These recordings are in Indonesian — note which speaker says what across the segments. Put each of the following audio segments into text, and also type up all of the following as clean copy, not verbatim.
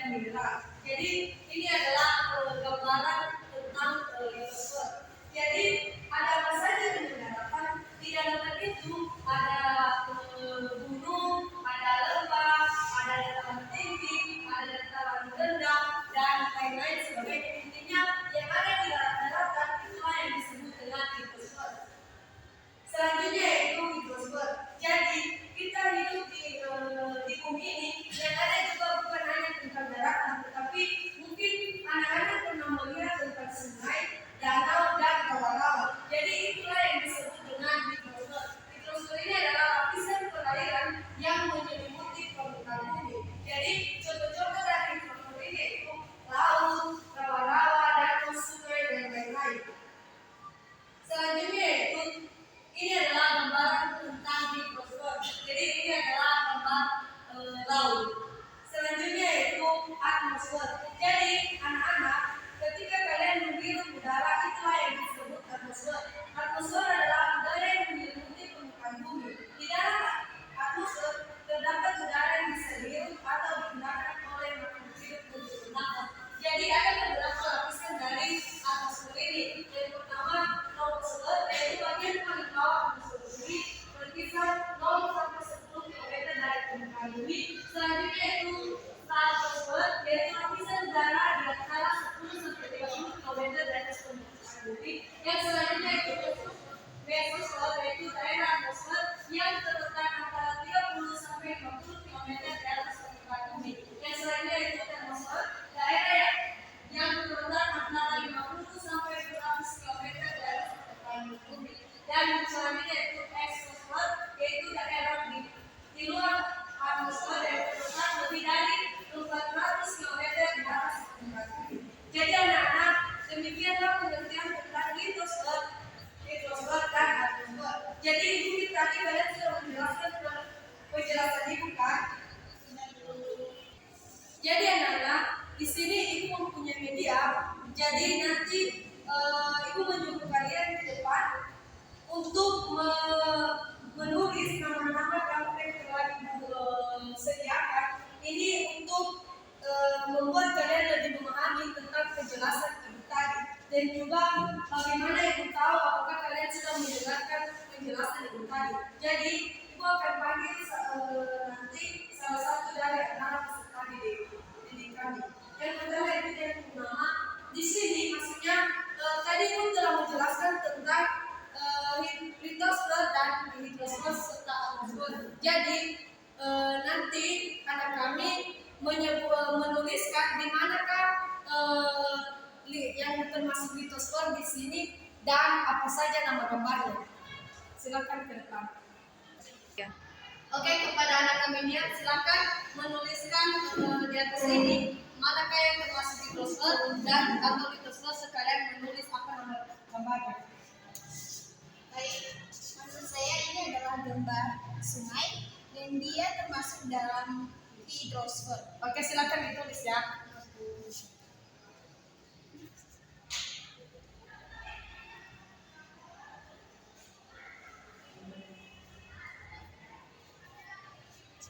Speaker 1: dan mineral. Jadi ini adalah gambaran tentang litosfer. Jadi ada apa saja yang daratan? Di daratan itu ada gunung, ada lembah, ada dataran tinggi, ada dataran rendah, dan lain-lain sebagainya. Intinya yang ada di daratan itulah yang disebut dengan litosfer. Selanjutnya yaitu hidrosfer. Jadi kita hidup di bumi ini yang ada juga bukan hanya tentang daratan, tetapi mungkin anak-anak pernah melihat tentang sungai, danau, dan rawa-rawa. Jadi itulah yang disebut dengan hidrosfer. Hidrosfer ini adalah lapisan perairan yang menyelimuti permukaan bumi. Jadi contoh-contoh dari hidrosfer ini yaitu laut, rawa-rawa, danau, sungai, dan lain-lain. Selanjutnya yaitu ini adalah gambaran tentang hidrosfer. Jadi ini adalah gambar laut. Selanjutnya yaitu atmosfer. Jadi anak-anak, ketika kalian menghirup udara, itulah yang disebut atmosfer. Atmosfer adalah udara yang menyelimuti permukaan bumi. Di dalam atmosfer terdapat udara yang bisa dihirup atau digunakan oleh makhluk hidup untuk bernafas. Jadi ada beberapa lapisan dari atmosfer ini. Yang pertama, troposfer, yaitu bagian paling bawah atmosfer bumi, berkisar 0 sampai 10 km dari permukaan bumi. Selanjutnya yaitu stratosfer, yaitu lapisan udara di antara 10 sampai 30 km dari atas permukaan bumi. Yang selanjutnya yaitu mesosfer, yaitu daerah atmosfer yang terletak antara 30 sampai 50 km di atas permukaan bumi. Yang selanjutnya yaitu termosfer, daerah yang terletak antara 50 sampai 100 km di atas permukaan bumi. Dan selanjutnya yaitu eksosfer, yaitu daerah di luar atmosfer yang terletak lebih dari 400 km di atas permukaan bumi. Jadi anak-anak, demikianlah pengertian tentang litosfer, dan atmosfer. Jadi ibu tadi kalian sudah menjelaskan penjelasan ibu kan? Jadi anak-anak, di sini ibu mempunyai media. Jadi nanti ibu menyuruh kalian di depan untuk menulis nama-nama kamu yang telah ibu sediakan. Ini untuk membuat kalian lebih memahami tentang penjelasan ibu tadi, dan juga bagaimana ibu tahu apakah kalian sudah mendengarkan penjelasan ibu tadi. Jadi ibu akan panggil nanti salah satu dari anak peserta didik kami. Yang pertama ibu yang nama di sini, maksudnya tadi pun telah menjelaskan tentang litosfer dan hidrosfer serta atmosfer. Jadi nanti anak kami menuliskan di manakah yang termasuk litosfer di sini dan apa saja nama gambarnya. Silakan ke depan. Ya. Oke, kepada anak kami silakan menuliskan di atas ini manakah yang termasuk hidrosfer dan atau litosfer, sekalian menulis apa nama gambarnya.
Speaker 2: Baik, menurut saya ini adalah gambar sungai dan dia termasuk dalam hidrosfer.
Speaker 1: Oke, silakan ditulis ya.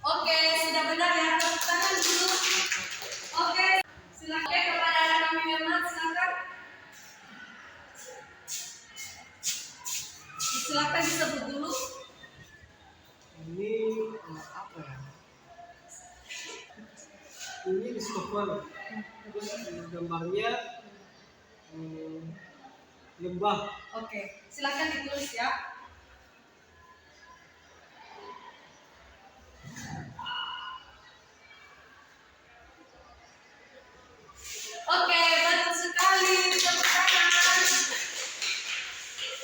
Speaker 1: Oke, sudah benar ya. Tepuk tangan dulu. Oke, silakan kepada anak kami silakan. Silakan disebut dulu.
Speaker 3: Ini apa ya? Ini litosfer. Terus gambarnya lembah.
Speaker 1: Oke, silakan ditulis ya. Oke, betul sekali. Tepuk tangan.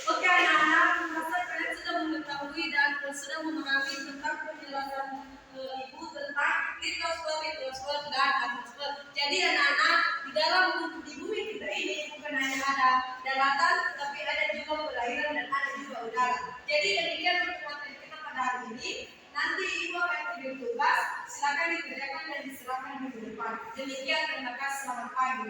Speaker 1: Oke anak-anak, merasa kalian sudah mengetahui dan sudah memahami tentang penjelasan ibu tentang litosfer, dan atmosfer. Jadi anak-anak, di bumi kita ini bukan hanya ada daratan, tapi ada juga perairan dan ada juga udara. Jadi demikian pertemuan kita pada hari ini. Nanti ibu akan kirim tugas, silakan dikerjakan dan diserahkan minggu depan. Demikian, terima kasih, selamat pagi.